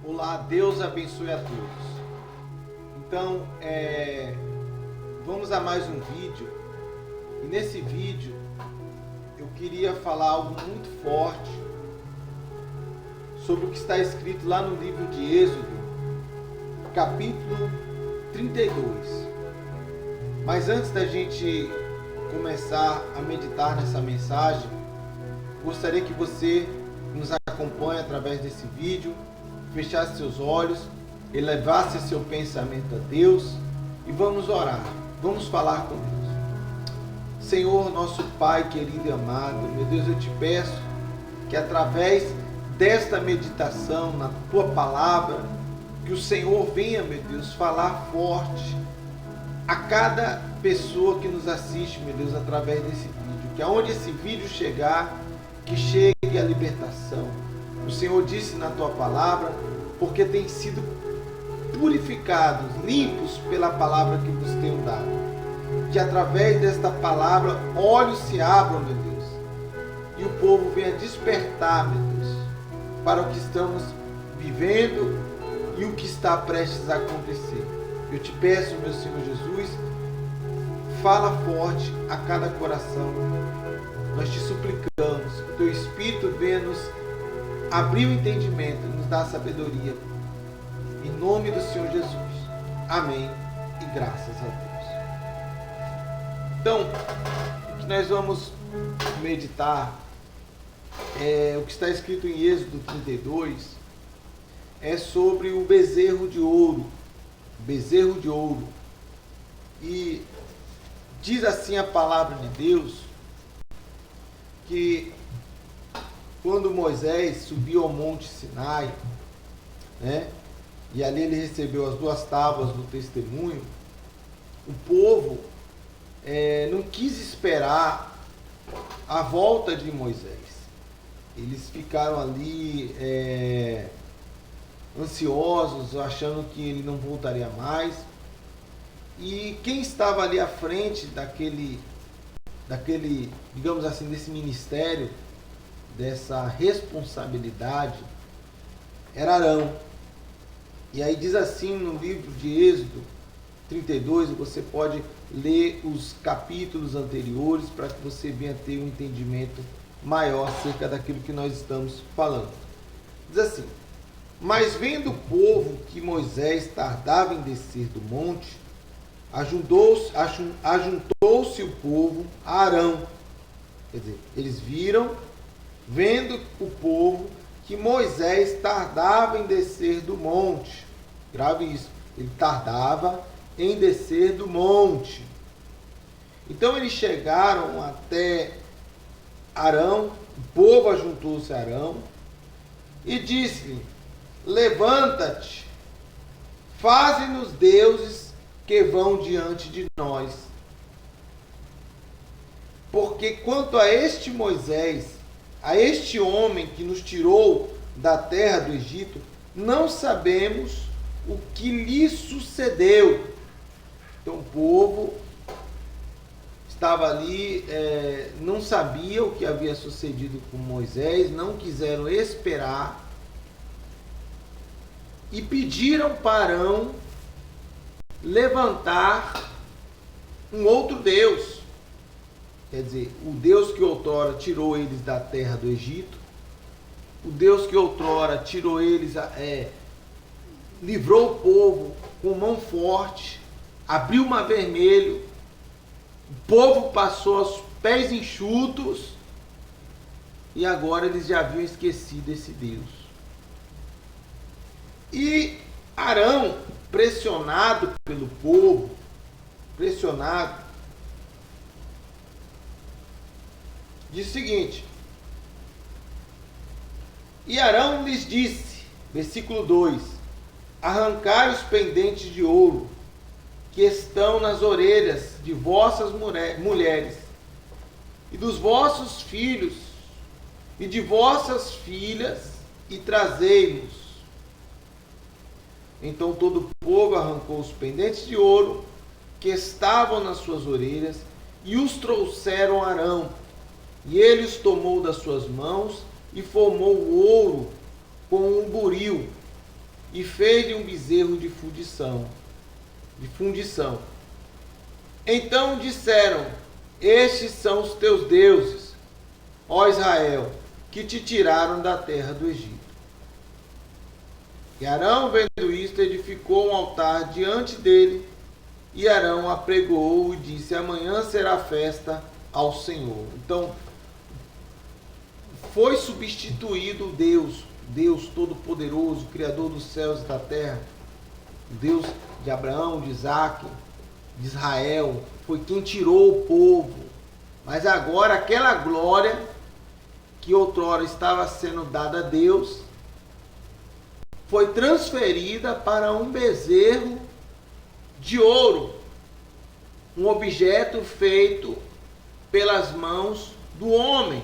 Olá, Deus abençoe a todos. Então, vamos a mais um vídeo. E nesse vídeo eu queria falar algo muito forte sobre o que está escrito lá no livro de Êxodo, capítulo 32. Mas antes da gente começar a meditar nessa mensagem, gostaria que você nos acompanhe através desse vídeo, fechasse seus olhos, elevasse seu pensamento a Deus e vamos orar, vamos falar com Deus. Senhor, nosso Pai querido e amado, meu Deus, eu te peço que através desta meditação na Tua Palavra, que o Senhor venha, meu Deus, falar forte a cada pessoa que nos assiste, meu Deus, através desse vídeo, que aonde esse vídeo chegar, que chegue a libertação. O Senhor disse na Tua Palavra, porque tem sido purificados, limpos pela palavra que vos tenho dado. Que através desta palavra, olhos se abram, meu Deus, e o povo venha despertar, meu Deus, para o que estamos vivendo e o que está prestes a acontecer. Eu te peço, meu Senhor Jesus, fala forte a cada coração. Nós te suplicamos que o Teu Espírito venha nos abrir o entendimento, nos dar sabedoria. Em nome do Senhor Jesus. Amém. E graças a Deus. Então, o que nós vamos meditar o que está escrito em Êxodo 32 é sobre o bezerro de ouro. Bezerro de ouro. E diz assim a palavra de Deus que quando Moisés subiu ao monte Sinai, e ali ele recebeu as 2 tábuas do testemunho, o povo não quis esperar a volta de Moisés. Eles ficaram ali ansiosos, achando que ele não voltaria mais. E quem estava ali à frente daquele, digamos assim, desse ministério, dessa responsabilidade, era Arão. E aí diz assim no livro de Êxodo 32, você pode ler os capítulos anteriores para que você venha ter um entendimento maior acerca daquilo que nós estamos falando. Diz assim: mas vendo o povo que Moisés tardava em descer do monte, ajuntou-se o povo a Arão. Quer dizer, eles viram, vendo o povo, que Moisés tardava em descer do monte. Grave isso, ele tardava em descer do monte. Então eles chegaram até Arão, o povo ajuntou-se a Arão, e disse-lhe: levanta-te, faze-nos deuses que vão diante de nós. Porque quanto a este Moisés, a este homem que nos tirou da terra do Egito, não sabemos o que lhe sucedeu. Então o povo estava ali, não sabia o que havia sucedido com Moisés, não quiseram esperar e pediram para Arão levantar um outro Deus. Quer dizer, o Deus que outrora tirou eles da terra do Egito, o Deus que outrora tirou eles, livrou o povo com mão forte, abriu o mar vermelho, o povo passou aos pés enxutos, e agora eles já haviam esquecido esse Deus. E Arão, pressionado pelo povo, diz o seguinte: e Arão lhes disse, versículo 2: arrancai os pendentes de ouro que estão nas orelhas de vossas mulheres, e dos vossos filhos, e de vossas filhas, e trazei-nos. Então todo o povo arrancou os pendentes de ouro que estavam nas suas orelhas, e os trouxeram a Arão. E ele os tomou das suas mãos e formou o ouro com um buril. e fez-lhe um bezerro de fundição. Então disseram: estes são os teus deuses, ó Israel, que te tiraram da terra do Egito. E Arão, vendo isto, edificou um altar diante dele, e Arão apregoou e disse: amanhã será festa ao Senhor. Então, foi substituído Deus Todo-Poderoso, Criador dos céus e da terra, o Deus de Abraão, de Isaac, de Israel, foi quem tirou o povo. Mas agora aquela glória que outrora estava sendo dada a Deus, foi transferida para um bezerro de ouro, um objeto feito pelas mãos do homem.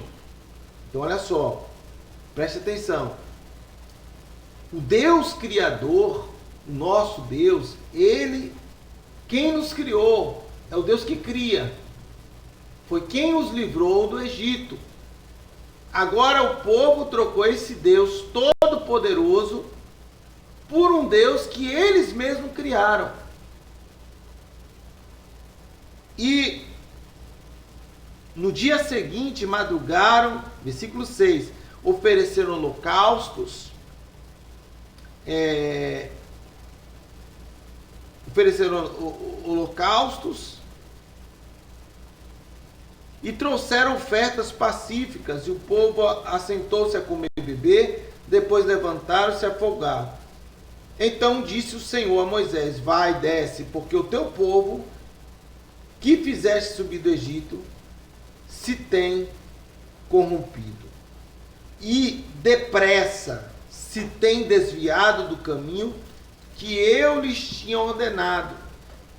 Então olha só, preste atenção. O Deus Criador, o nosso Deus, Ele, quem nos criou, é o Deus que cria. Foi quem os livrou do Egito. Agora o povo trocou esse Deus Todo-Poderoso por um Deus que eles mesmos criaram. E no dia seguinte madrugaram, versículo 6, ofereceram holocaustos, e trouxeram ofertas pacíficas, e o povo assentou-se a comer e beber, depois levantaram-se a folgar. Então disse o Senhor a Moisés: vai, desce, porque o teu povo, que fizeste subir do Egito, se tem corrompido. E depressa se tem desviado do caminho que eu lhes tinha ordenado.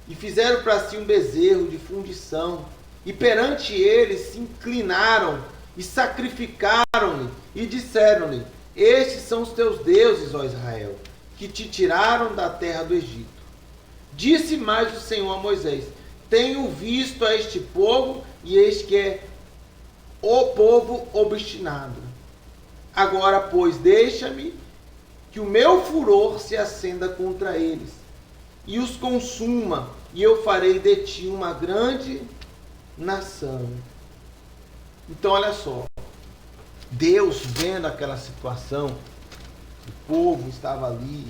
E fizeram para si um bezerro de fundição. E perante ele se inclinaram e sacrificaram-lhe. E disseram-lhe: estes são os teus deuses, ó Israel, que te tiraram da terra do Egito. Disse mais o Senhor a Moisés: tenho visto a este povo, e eis que é o povo obstinado. Agora, pois, deixa-me que o meu furor se acenda contra eles, e os consuma, e eu farei de ti uma grande nação. Então, olha só. Deus, vendo aquela situação, o povo estava ali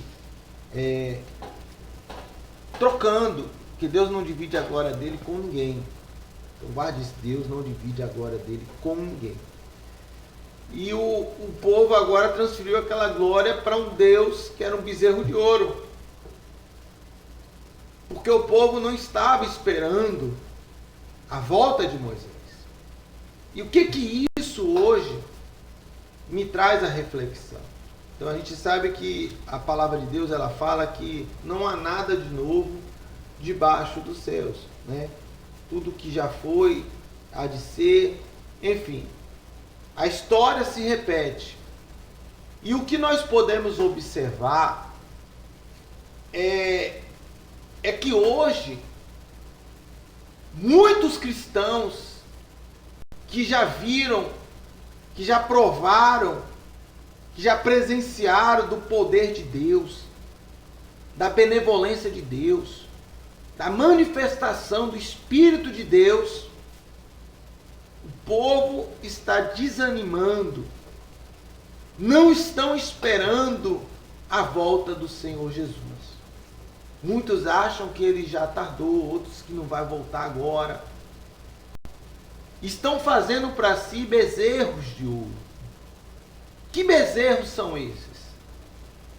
trocando, que Deus não divide a glória dele com ninguém. Então guarde isso, Deus não divide a glória dele com ninguém. E o povo agora transferiu aquela glória para um Deus que era um bezerro de ouro. Porque o povo não estava esperando a volta de Moisés. E o que isso hoje me traz a reflexão? Então a gente sabe que a palavra de Deus, ela fala que não há nada de novo debaixo dos céus, né? Tudo que já foi, há de ser, enfim. A história se repete. E o que nós podemos observar é que hoje muitos cristãos que já viram, que já provaram, que já presenciaram do poder de Deus, da benevolência de Deus, da manifestação do Espírito de Deus, o povo está desanimando, não estão esperando a volta do Senhor Jesus. Muitos acham que ele já tardou, outros que não vai voltar agora. Estão fazendo para si bezerros de ouro. Que bezerros são esses?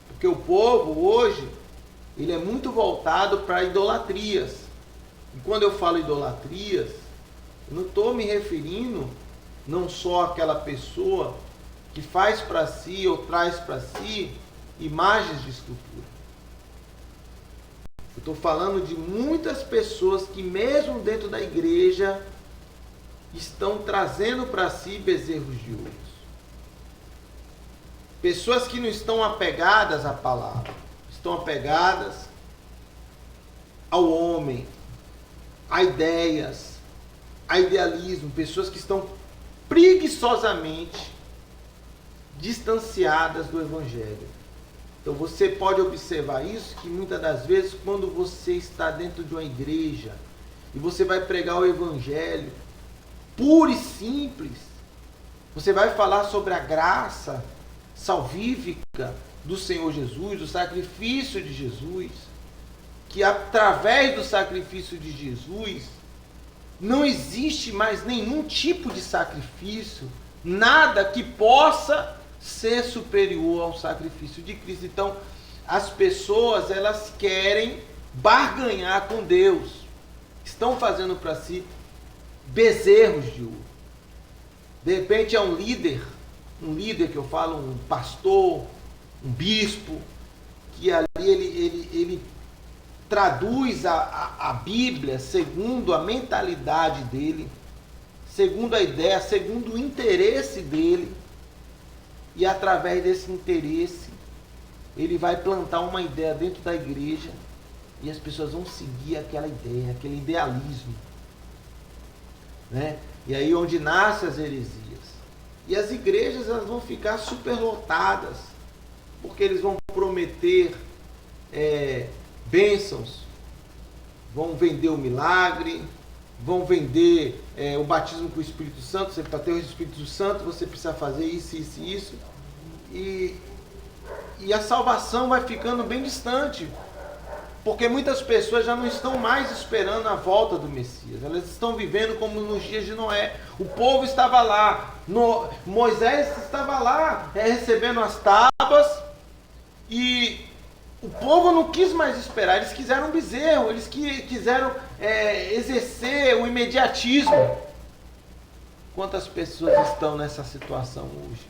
Porque o povo hoje, ele é muito voltado para idolatrias. E quando eu falo idolatrias, eu não estou me referindo não só àquela pessoa que faz para si ou traz para si imagens de escultura. Eu estou falando de muitas pessoas que mesmo dentro da igreja estão trazendo para si bezerros de ouro. Pessoas que não estão apegadas à palavra, estão apegadas ao homem, a ideias, a idealismo. Pessoas que estão preguiçosamente distanciadas do Evangelho. Então você pode observar isso, que muitas das vezes quando você está dentro de uma igreja e você vai pregar o evangelho puro e simples, você vai falar sobre a graça salvífica do Senhor Jesus, do sacrifício de Jesus, que através do sacrifício de Jesus não existe mais nenhum tipo de sacrifício, nada que possa ser superior ao sacrifício de Cristo. Então, as pessoas, elas querem barganhar com Deus. Estão fazendo para si bezerros de ouro. De repente é um líder que eu falo, um pastor, um bispo, que ali ele traduz a Bíblia segundo a mentalidade dele, segundo a ideia, segundo o interesse dele. E através desse interesse, ele vai plantar uma ideia dentro da igreja e as pessoas vão seguir aquela ideia, aquele idealismo, né? E aí onde nascem as heresias. E as igrejas, elas vão ficar superlotadas, porque eles vão prometer bênçãos, vão vender o milagre, vão vender o batismo com o Espírito Santo. Você, para ter o Espírito Santo, você precisa fazer isso, isso e isso. E a salvação vai ficando bem distante, porque muitas pessoas já não estão mais esperando a volta do Messias. Elas estão vivendo como nos dias de Noé. O povo estava lá, Moisés estava lá recebendo as tábuas, e o povo não quis mais esperar. Eles quiseram um bezerro, eles quiseram exercer o imediatismo. Quantas pessoas estão nessa situação hoje?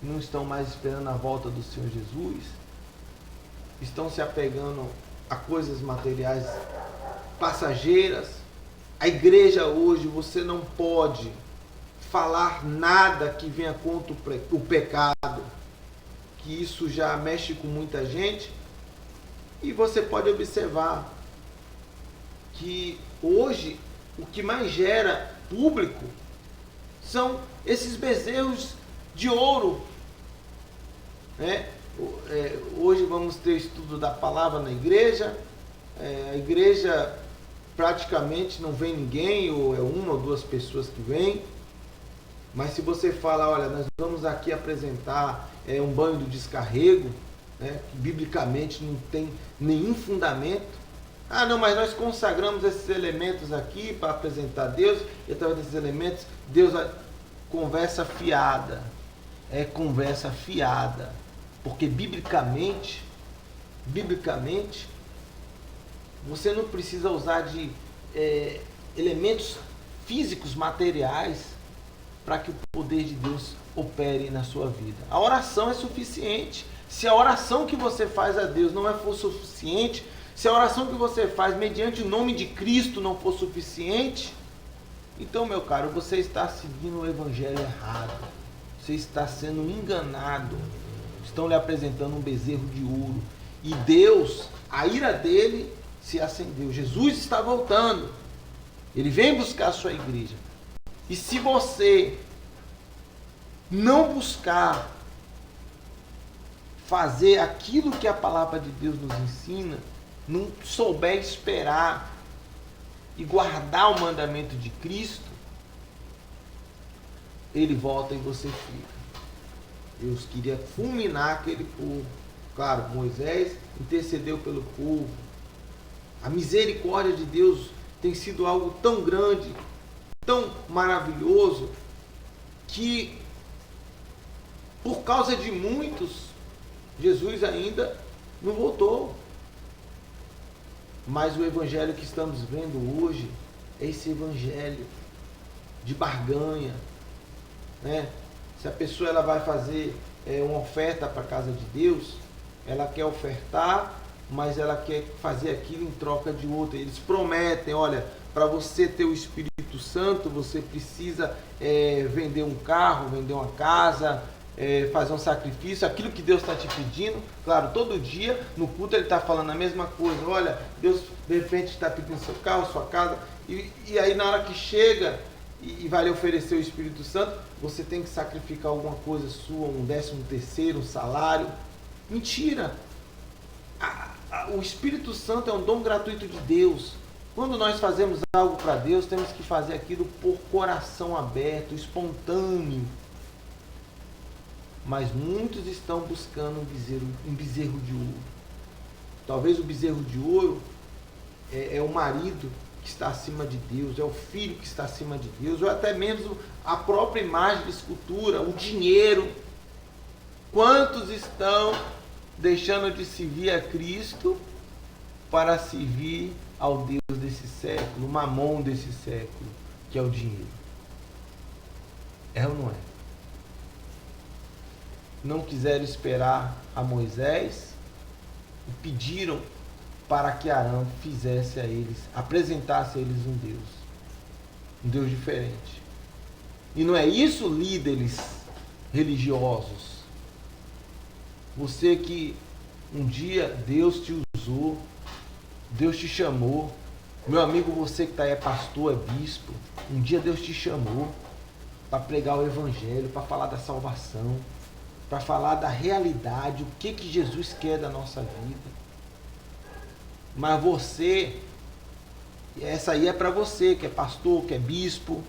Não estão mais esperando a volta do Senhor Jesus, estão se apegando a coisas materiais passageiras. A igreja hoje, você não pode falar nada que venha contra o pecado, que isso já mexe com muita gente. E você pode observar que hoje o que mais gera público são esses bezerros de ouro, né? Hoje vamos ter estudo da palavra na igreja. A igreja praticamente não vem ninguém, ou é uma ou duas pessoas que vêm. Mas se você fala, olha, nós vamos aqui apresentar um banho do descarrego, né, que biblicamente não tem nenhum fundamento. Ah, não, mas nós consagramos esses elementos aqui para apresentar a Deus, e através desses elementos, Deus vai... Conversa fiada. É conversa fiada. Porque biblicamente, você não precisa usar de elementos físicos, materiais, para que o poder de Deus opere na sua vida. A oração é suficiente. Se a oração que você faz a Deus não for suficiente, se a oração que você faz mediante o nome de Cristo não for suficiente, então, meu caro, você está seguindo o evangelho errado. Você está sendo enganado. Estão lhe apresentando um bezerro de ouro. E Deus, a ira dele se acendeu. Jesus está voltando. Ele vem buscar a sua igreja. E se você não buscar fazer aquilo que a palavra de Deus nos ensina, não souber esperar e guardar o mandamento de Cristo, ele volta e você fica. Deus queria fulminar aquele povo. Claro, Moisés intercedeu pelo povo. A misericórdia de Deus tem sido algo tão grande, tão maravilhoso, que por causa de muitos, Jesus ainda não voltou. Mas o evangelho que estamos vendo hoje é esse evangelho de barganha, né? Se a pessoa ela vai fazer uma oferta para a casa de Deus, ela quer ofertar, mas ela quer fazer aquilo em troca de outra. Eles prometem, olha, para você ter o Espírito Santo, você precisa vender um carro, vender uma casa, fazer um sacrifício, aquilo que Deus está te pedindo. Claro, todo dia no culto ele está falando a mesma coisa. Olha, Deus de repente está pedindo seu carro, sua casa, e aí na hora que chega e vai lhe oferecer o Espírito Santo, você tem que sacrificar alguma coisa sua, um 13º, um salário. Mentira! O Espírito Santo é um dom gratuito de Deus. Quando nós fazemos algo para Deus, temos que fazer aquilo por coração aberto, espontâneo. Mas muitos estão buscando um bezerro de ouro. Talvez o bezerro de ouro é o marido que está acima de Deus, é o filho que está acima de Deus, ou até mesmo a própria imagem de escultura, o dinheiro. Quantos estão deixando de servir a Cristo para servir ao Deus desse século, o mamon desse século, que é o dinheiro? É ou não é? Não quiseram esperar a Moisés e pediram para que Arão fizesse a eles, apresentasse a eles um Deus diferente. E não é isso, líderes religiosos? Você que um dia Deus te usou, Deus te chamou, meu amigo, você que está aí, é pastor, é bispo, um dia Deus te chamou para pregar o Evangelho, para falar da salvação, para falar da realidade, o que Jesus quer da nossa vida. Mas você, essa aí é para você, que é pastor, que é bispo,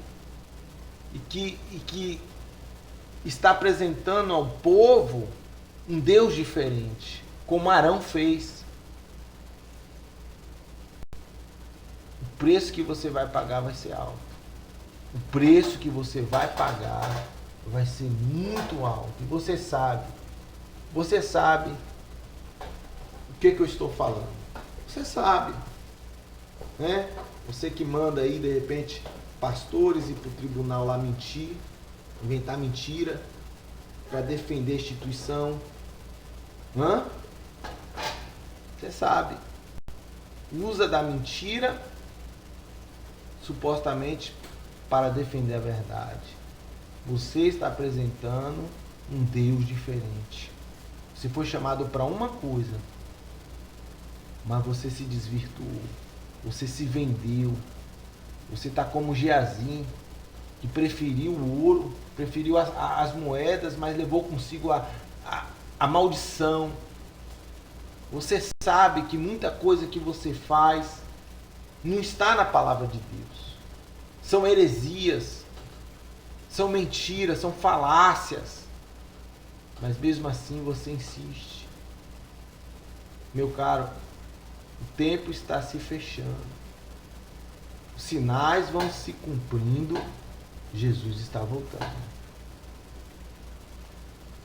e que está apresentando ao povo um Deus diferente, como Arão fez. O preço que você vai pagar vai ser alto. O preço que você vai pagar vai ser muito alto. E você sabe o que eu estou falando. Você sabe, né? Você que manda aí, de repente, pastores ir para o tribunal lá mentir, inventar mentira para defender a instituição. Você sabe. Usa da mentira supostamente para defender a verdade. Você está apresentando um Deus diferente. Você foi chamado para uma coisa, mas você se desvirtuou. Você se vendeu. Você está como Geazim, que preferiu o ouro, preferiu as moedas, mas levou consigo a maldição. Você sabe que muita coisa que você faz não está na palavra de Deus. São heresias, são mentiras, são falácias. Mas mesmo assim você insiste. Meu caro, o tempo está se fechando. Os sinais vão se cumprindo. Jesus está voltando.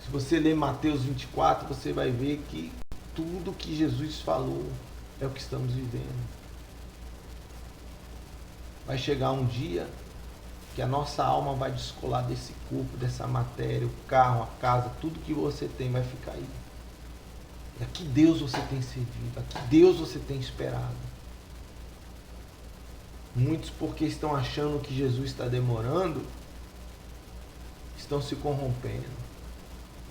Se você ler Mateus 24, você vai ver que tudo que Jesus falou é o que estamos vivendo. Vai chegar um dia que a nossa alma vai descolar desse corpo, dessa matéria, o carro, a casa, tudo que você tem vai ficar aí. E a que Deus você tem servido? A que Deus você tem esperado? Muitos, porque estão achando que Jesus está demorando, estão se corrompendo,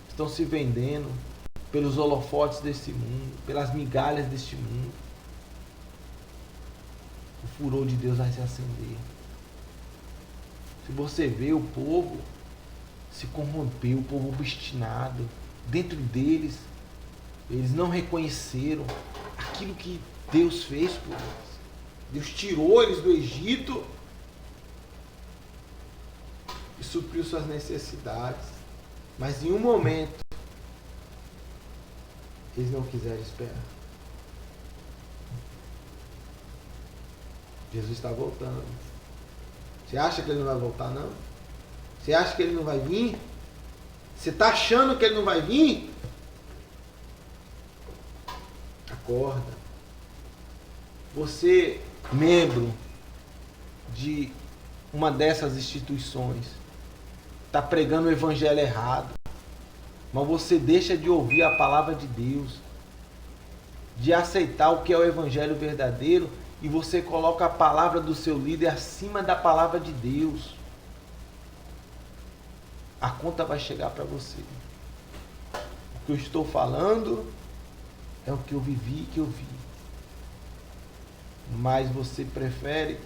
estão se vendendo pelos holofotes desse mundo, pelas migalhas deste mundo. O furor de Deus vai se acender. Se você vê, o povo se corrompeu, o povo obstinado, dentro deles, eles não reconheceram aquilo que Deus fez por eles. Deus tirou eles do Egito e supriu suas necessidades. Mas em um momento, eles não quiseram esperar. Jesus está voltando. Você acha que ele não vai voltar, não? Você acha que ele não vai vir? Você está achando que ele não vai vir? Acorda. Você, membro de uma dessas instituições, está pregando o evangelho errado, mas você deixa de ouvir a palavra de Deus, de aceitar o que é o evangelho verdadeiro, e você coloca a palavra do seu líder acima da palavra de Deus. A conta vai chegar para você. O que eu estou falando é o que eu vivi e que eu vi. Mas você prefere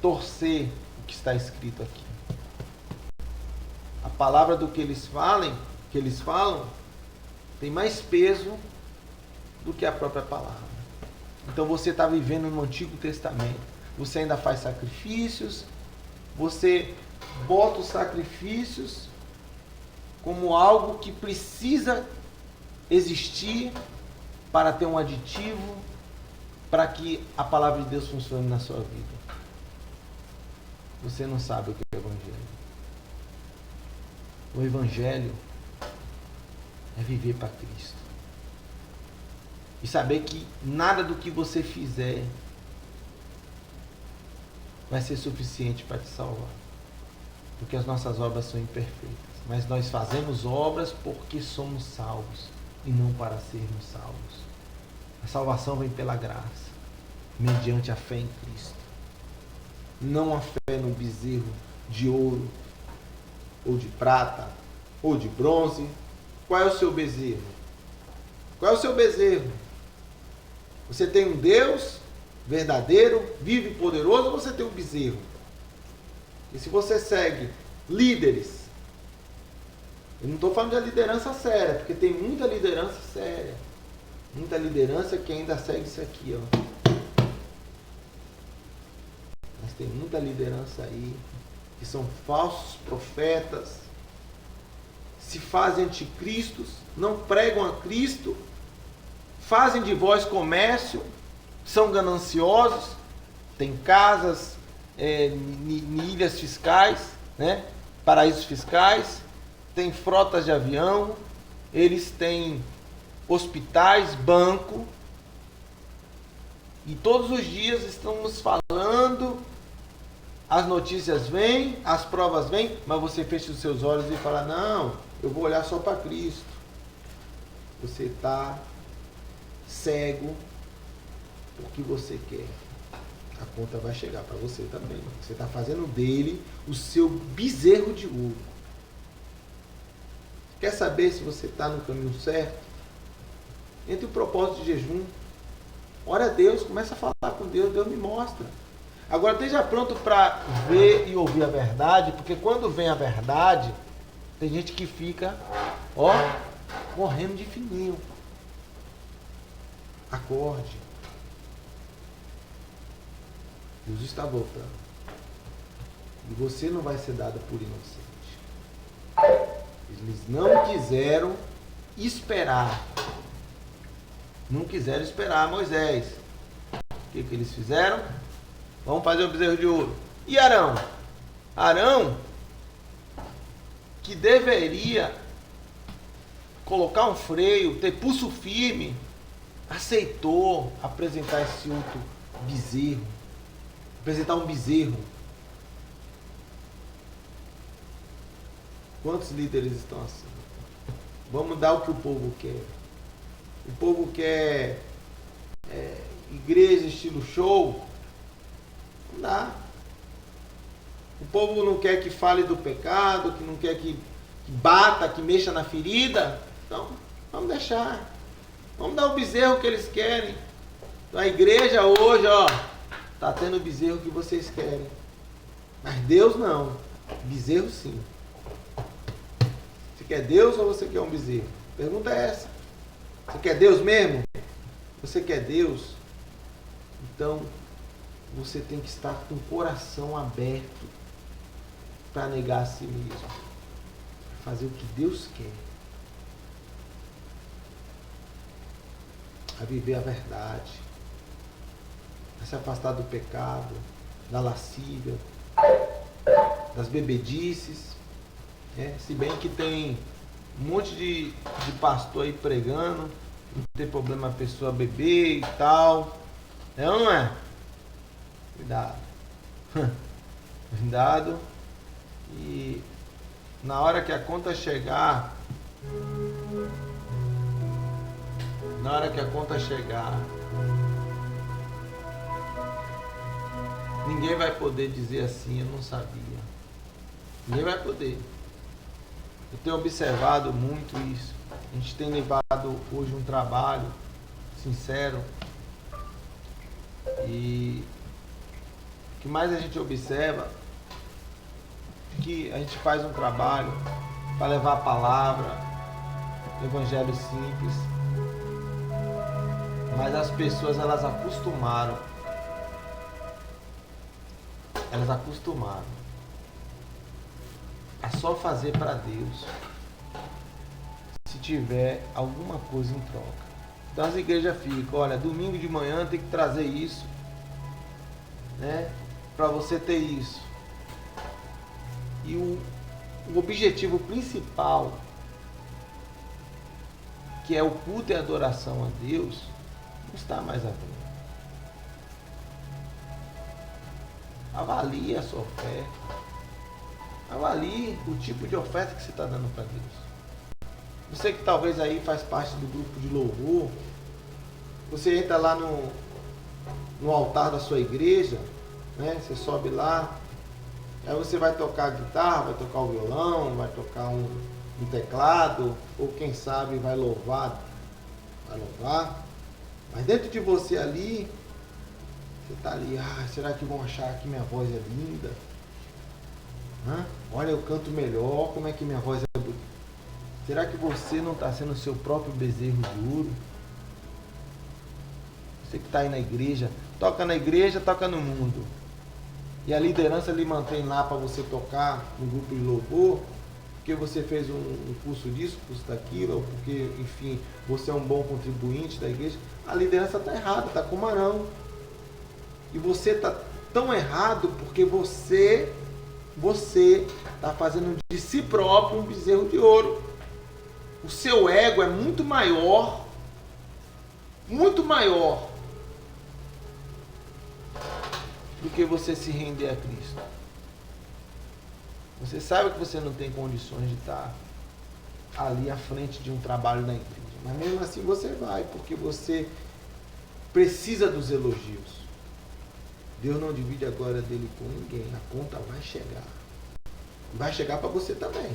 torcer o que está escrito aqui. A palavra do que eles falem que eles falam tem mais peso do que a própria palavra. Então você está vivendo no Antigo Testamento. Você ainda faz sacrifícios, você bota os sacrifícios como algo que precisa existir para ter um aditivo para que a palavra de Deus funcione na sua vida. Você não sabe o que é o Evangelho. O Evangelho é viver para Cristo. E saber que nada do que você fizer vai ser suficiente para te salvar. Porque as nossas obras são imperfeitas. Mas nós fazemos obras porque somos salvos e não para sermos salvos. A salvação vem pela graça, mediante a fé em Cristo. Não a fé no bezerro de ouro, ou de prata, ou de bronze. Qual é o seu bezerro? Qual é o seu bezerro? Você tem um Deus verdadeiro, vivo e poderoso, ou você tem um bezerro? E se você segue líderes, eu não estou falando de liderança séria, porque tem muita liderança séria. Muita liderança que ainda segue isso aqui, ó. Mas tem muita liderança aí que são falsos profetas, se fazem anticristos, não pregam a Cristo, fazem de vós comércio, são gananciosos, têm casas em ilhas fiscais, né? Paraísos fiscais, têm frotas de avião, eles têm hospitais, banco, e todos os dias estamos falando, as notícias vêm, as provas vêm, mas você fecha os seus olhos e fala, não, eu vou olhar só para Cristo. Você está cego porque você quer. A conta vai chegar para você também. Você está fazendo dele o seu bezerro de ouro. Quer saber se você está no caminho certo? Entre o propósito de jejum. Ora a Deus, começa a falar com Deus, Deus me mostra. Agora esteja pronto para ver e ouvir a verdade, porque quando vem a verdade, tem gente que fica, ó, morrendo de fininho. Acorde. Jesus está voltando. E você não vai ser dado por inocente. Eles não quiseram esperar. Não quiseram esperar Moisés. O que eles fizeram? Vamos fazer o bezerro de ouro. E Arão? Arão, que deveria colocar um freio, ter pulso firme, aceitou apresentar esse outro bezerro. Apresentar um bezerro. Quantos líderes estão assim? Vamos dar o que o povo quer. O povo quer igreja estilo show. Não dá. O povo não quer que fale do pecado, que não quer que bata, que mexa na ferida. Então, vamos deixar. Vamos dar o bezerro que eles querem. Então, a igreja hoje, ó, está tendo o bezerro que vocês querem. Mas Deus não. Bezerro sim. Você quer Deus ou você quer um bezerro? A pergunta é essa. Você quer Deus mesmo? Você quer Deus? Então, você tem que estar com o coração aberto para negar a si mesmo. Fazer o que Deus quer. A viver a verdade. A se afastar do pecado, da lascívia, das bebedices. Se bem que tem um monte de pastor aí pregando, não tem problema a pessoa beber e tal. É ou não é? Cuidado. Cuidado. E na hora que a conta chegar, ninguém vai poder dizer assim, eu não sabia. Ninguém vai poder. Eu tenho observado muito isso. A gente tem levado hoje um trabalho sincero. E o que mais a gente observa é que a gente faz um trabalho para levar a palavra, evangelho simples, mas as pessoas elas acostumaram a só fazer para Deus se tiver alguma coisa em troca. Então as igrejas ficam, olha, domingo de manhã tem que trazer isso, né, para você ter isso. E o objetivo principal, que é o culto e a adoração a Deus, não está mais à frente. Avalie a sua oferta. Avalie o tipo de oferta que você está dando para Deus. Você que talvez aí faz parte do grupo de louvor, você entra lá no altar da sua igreja, né? Você sobe lá, aí você vai tocar guitarra, vai tocar o violão, vai tocar um teclado, ou quem sabe vai louvar. Mas dentro de você ali, você está ali, será que vão achar que minha voz é linda? Olha, eu canto melhor, como é que minha voz é bonita? Será que você não está sendo o seu próprio bezerro de ouro? Você que está aí na igreja, toca no mundo. E a liderança lhe mantém lá para você tocar no grupo de louvor, porque você fez um curso disso, curso daquilo, ou porque, enfim, você é um bom contribuinte da igreja. A liderança está errada, está com marão. E você está tão errado porque você está fazendo de si próprio um bezerro de ouro. O seu ego é muito maior do que você se render a Cristo. Você sabe que você não tem condições de estar ali à frente de um trabalho na igreja, mas mesmo assim você vai, porque você precisa dos elogios. Deus não divide a glória dele com ninguém. A conta vai chegar. Vai chegar para você também.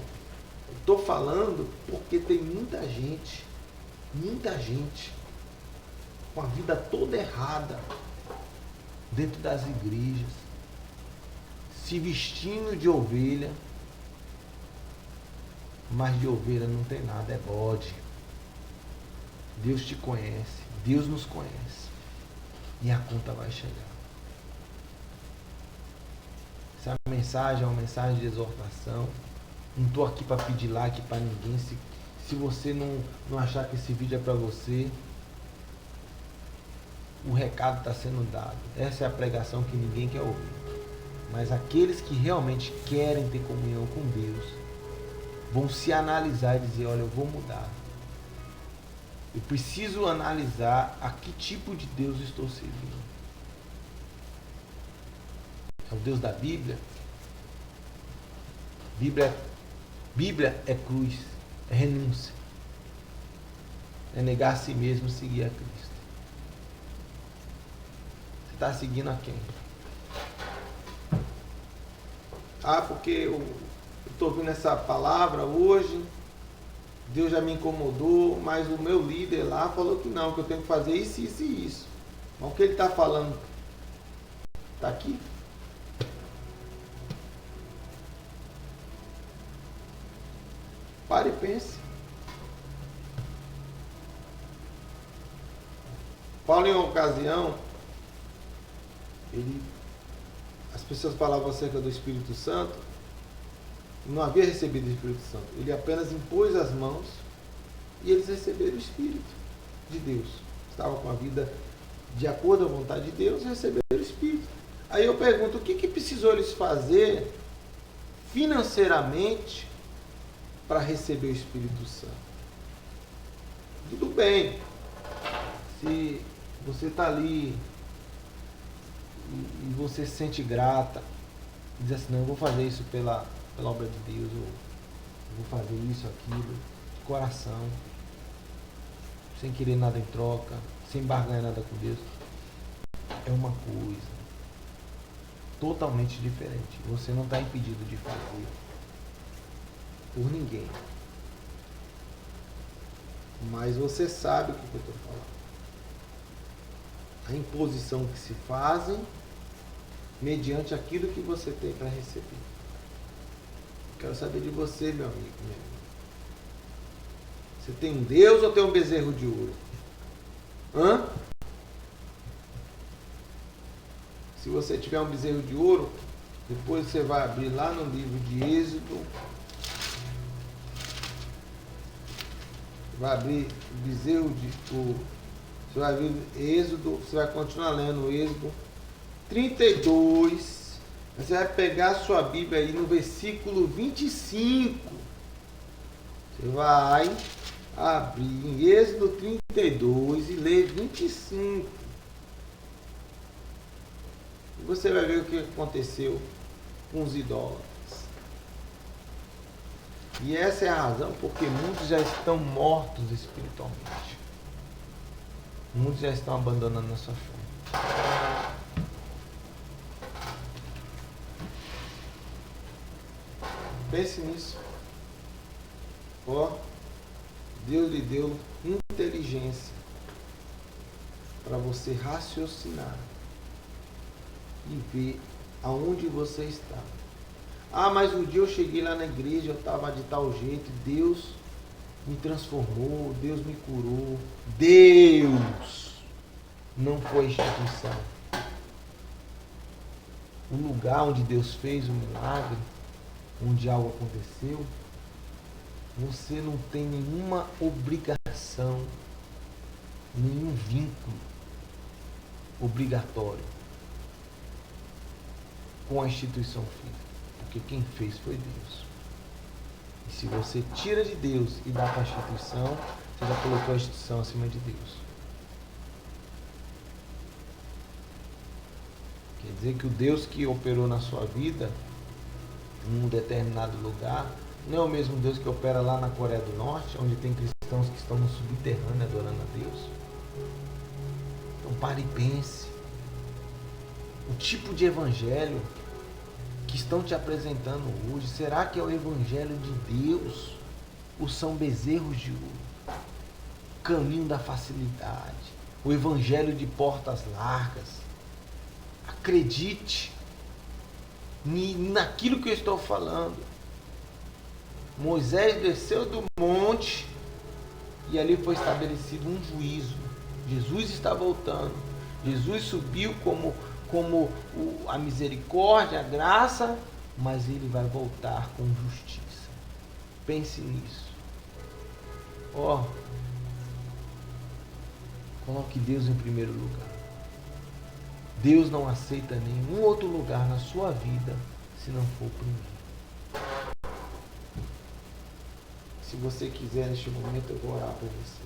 Estou falando porque tem muita gente com a vida toda errada dentro das igrejas, se vestindo de ovelha, mas de ovelha não tem nada, é bode. Deus te conhece, Deus nos conhece, e a conta vai chegar. Essa mensagem é uma mensagem de exortação. Não estou aqui para pedir like para ninguém. Se você não achar que esse vídeo é para você, o recado está sendo dado. Essa é a pregação que ninguém quer ouvir. Mas aqueles que realmente querem ter comunhão com Deus vão se analisar e dizer, olha, eu vou mudar. Eu preciso analisar a que tipo de Deus estou servindo. É o Deus da Bíblia? Bíblia é cruz, é renúncia. É negar a si mesmo e seguir a Cristo. Você está seguindo a quem? Porque eu estou ouvindo essa palavra hoje, Deus já me incomodou, mas o meu líder lá falou que não, que eu tenho que fazer isso, isso e isso. Mas o que ele está falando está aqui? Pare e pense. Paulo, em uma ocasião, as pessoas falavam acerca do Espírito Santo, não havia recebido o Espírito Santo. Ele apenas impôs as mãos e eles receberam o Espírito de Deus. Estavam com a vida de acordo com a vontade de Deus e receberam o Espírito. Aí eu pergunto, o que precisou eles fazer financeiramente para receber o Espírito Santo? Tudo bem, se você está ali e você se sente grata, diz assim, não, eu vou fazer isso pela obra de Deus, eu vou fazer isso, aquilo, de coração, sem querer nada em troca, sem barganhar nada com Deus, é uma coisa totalmente diferente. Você não está impedido de fazer por ninguém. Mas você sabe o que eu estou falando. A imposição que se fazem mediante aquilo que você tem para receber. Quero saber de você, meu amigo, minha amiga. Você tem um Deus ou tem um bezerro de ouro? Hã? Se você tiver um bezerro de ouro, depois você vai abrir lá no livro de Êxodo. Vai abrir o bezerro de ouro. Você vai abrir Êxodo, você vai continuar lendo o Êxodo 32. Você vai pegar a sua Bíblia aí no versículo 25. Você vai abrir em Êxodo 32 e ler 25. E você vai ver o que aconteceu com os idólatras. E essa é a razão porque muitos já estão mortos espiritualmente. Muitos já estão abandonando a sua fé. Pense nisso. Deus lhe deu inteligência para você raciocinar e ver aonde você está. Mas um dia eu cheguei lá na igreja, eu estava de tal jeito, Deus me transformou, Deus me curou. Deus não foi a instituição. O lugar onde Deus fez o milagre, onde algo aconteceu, você não tem nenhuma obrigação, nenhum vínculo obrigatório com a instituição física, porque quem fez foi Deus. E se você tira de Deus e dá para a instituição, você já colocou a instituição acima de Deus. Quer dizer que o Deus que operou na sua vida em um determinado lugar não é o mesmo Deus que opera lá na Coreia do Norte, onde tem cristãos que estão no subterrâneo adorando a Deus. Então pare e pense. O tipo de evangelho que estão te apresentando hoje, será que é o evangelho de Deus ou são bezerros de ouro? O caminho da facilidade, o evangelho de portas largas. Acredite naquilo que eu estou falando. Moisés desceu do monte e ali foi estabelecido um juízo. Jesus está voltando. Jesus subiu como a misericórdia, a graça, mas ele vai voltar com justiça. Pense nisso. Coloque Deus em primeiro lugar. Deus não aceita nenhum outro lugar na sua vida se não for o primeiro. Se você quiser, neste momento, eu vou orar por você.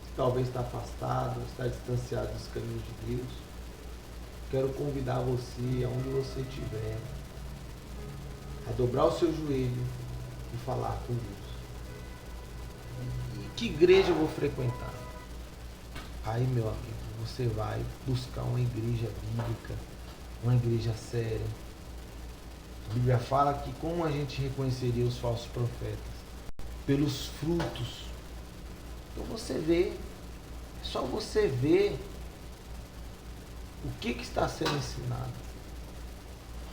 Se talvez está afastado, está distanciado dos caminhos de Deus, quero convidar você, aonde você estiver, a dobrar o seu joelho e falar com Deus. E que igreja eu vou frequentar? Aí, meu amigo, você vai buscar uma igreja bíblica, uma igreja séria. A Bíblia fala que como a gente reconheceria os falsos profetas? Pelos frutos. Então você vê, é só você ver o que está sendo ensinado.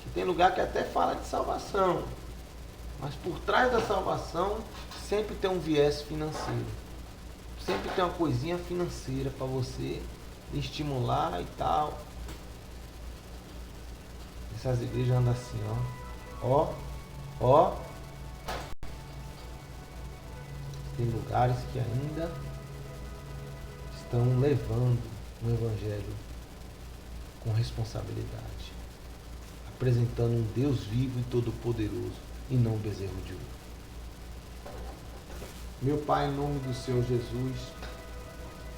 Que tem lugar que até fala de salvação, mas por trás da salvação sempre tem um viés financeiro, sempre tem uma coisinha financeira para você estimular e tal. Essas igrejas andam assim, ó. Tem lugares que ainda estão levando um evangelho com responsabilidade, apresentando um Deus vivo e todo-poderoso e não um bezerro de ouro. Meu Pai, em nome do Senhor Jesus,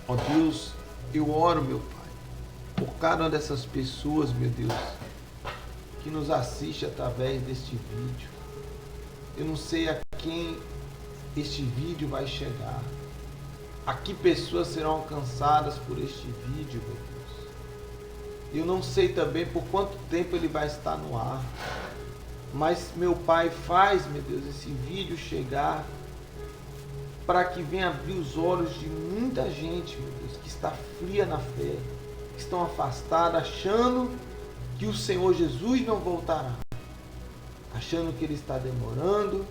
ó Deus, eu oro, meu Pai, por cada uma dessas pessoas, meu Deus, que nos assiste através deste vídeo. Eu não sei a quem este vídeo vai chegar, a que pessoas serão alcançadas por este vídeo, meu Deus. Eu não sei também por quanto tempo ele vai estar no ar, mas, meu Pai, faz, meu Deus, esse vídeo chegar para que venha abrir os olhos de muita gente, meu Deus, que está fria na fé, que estão afastadas, achando que o Senhor Jesus não voltará, achando que Ele está demorando.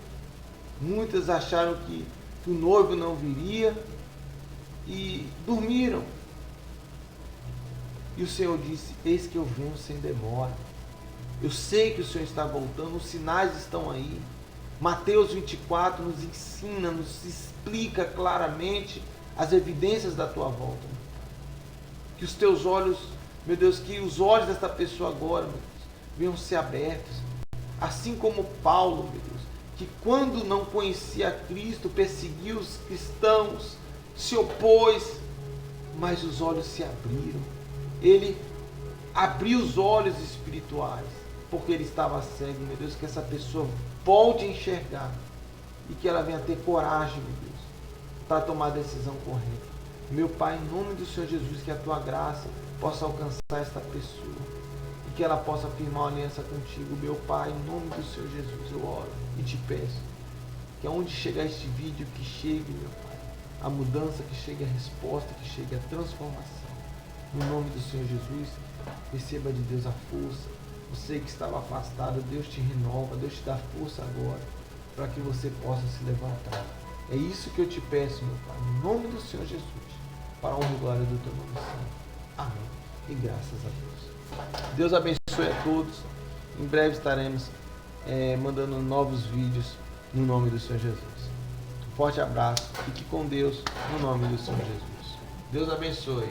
Muitas acharam que que o noivo não viria e dormiram. E o Senhor disse: eis que eu venho sem demora. Eu sei que o Senhor está voltando, os sinais estão aí. Mateus 24 nos ensina, nos explica claramente as evidências da tua volta. Que os teus olhos, meu Deus, que os olhos desta pessoa agora, meu Deus, venham ser abertos. Assim como Paulo, meu Deus, que quando não conhecia Cristo, perseguiu os cristãos, se opôs, mas os olhos se abriram. Ele abriu os olhos espirituais, porque ele estava cego, meu Deus, que essa pessoa volte a enxergar e que ela venha ter coragem, meu Deus, para tomar a decisão correta. Meu Pai, em nome do Senhor Jesus, que a tua graça possa alcançar esta pessoa e que ela possa firmar uma aliança contigo. Meu Pai, em nome do Senhor Jesus, eu oro e te peço que aonde chegar este vídeo, que chegue, meu Pai, a mudança, que chegue a resposta, que chegue a transformação. No nome do Senhor Jesus, receba de Deus a força. Você que estava afastado, Deus te renova, Deus te dá força agora, para que você possa se levantar. É isso que eu te peço, meu Pai, no nome do Senhor Jesus, para a honra e glória do teu nome, Senhor. Amém. E graças a Deus. Deus abençoe a todos. Em breve estaremos mandando novos vídeos no nome do Senhor Jesus. Um forte abraço. Fique com Deus no nome do Senhor Jesus. Deus abençoe.